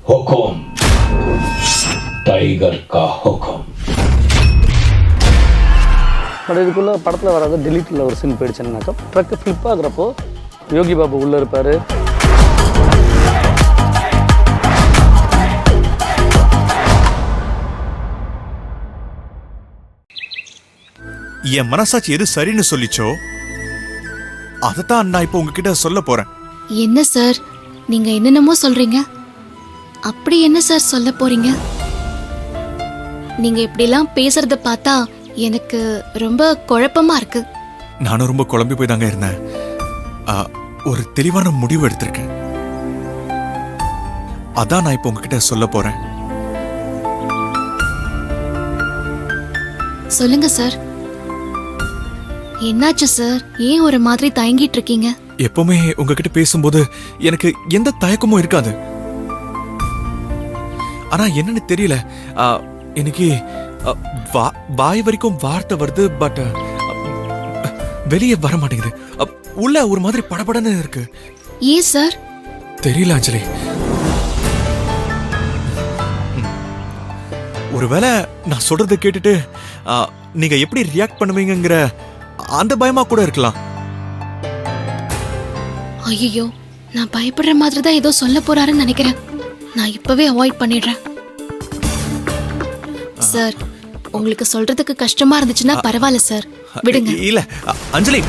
हुकुम, tiger का हुकुम. But இதுக்குள்ளே படத்தில் வராது டெலிட்டில் ஒரு scene போயிடுச்சுன்னாக்கா truck flip ஆகுறப்போ Yogi Babu உள்ளே இருப்பார். என் மனசாட்சி எது சரின்னு சொல்லிச்சோ அதைத்தான் நான் இப்போ உங்ககிட்ட சொல்ல போறேன். என்ன சார் நீங்க என்னென்னமோ சொல்றீங்க? அப்படி என்ன சார் சொல்ல போறீங்க? நீங்க இப்படிலாம் பேசுறத பார்த்தா எனக்கு ரொம்ப குழப்பமா இருக்கு. நானும் ரொம்ப குழம்பி போய் தாங்க இருந்தேன். ஒரு தெளிவான முடிவு எடுத்திருக்கேன். அதான் நான் இப்போ உங்ககிட்ட சொல்ல போறேன். சொல்லுங்க சார். என்னாச்சு சார்? ஏன் ஒரு மாதிரி தயங்கிட்டு இருக்கீங்க? எப்பவுமே உங்ககிட்ட பேசும்போது எனக்கு எந்த தயக்கமும் இருக்காது. ஆனா என்னன்னு தெரியல, எனக்கு வாய் வரைக்கும் வார்த்தை வருது, பட் வெளியே வர மாட்டேங்குது. உள்ள ஒரு மாதிரி படபடன்னு இருக்கு. ஏன் சார்? தெரியல அஞ்சலி. ஒருவேளை நான் சொல்றதை கேட்டுட்டு நீங்க எப்படி ரியாக்ட் பண்ணுவீங்கங்கிற அந்த பயமா கூட இருக்கலாம். ஐயோ, நான் பயப்படுற மாதிரி தான் ஏதோ சொல்ல போறாருன்னு நினைக்கிறேன். நான் இப்பவே அவாய்ட் பண்ணிடுறேன். சார், உங்களுக்கு சொல்றதுக்கு கஷ்டமா இருந்துச்சுன்னா பரவாயில்ல சார், விடுங்க. இல்ல அஞ்சலி,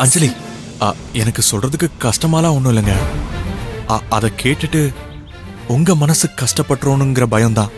அஞ்சலி, எனக்கு சொல்றதுக்கு கஷ்டமாலாம் ஒண்ணும் இல்லைங்க. அதை கேட்டுட்டு உங்க மனசு கஷ்டப்பட்டுறோனுங்கிற பயம்தான்.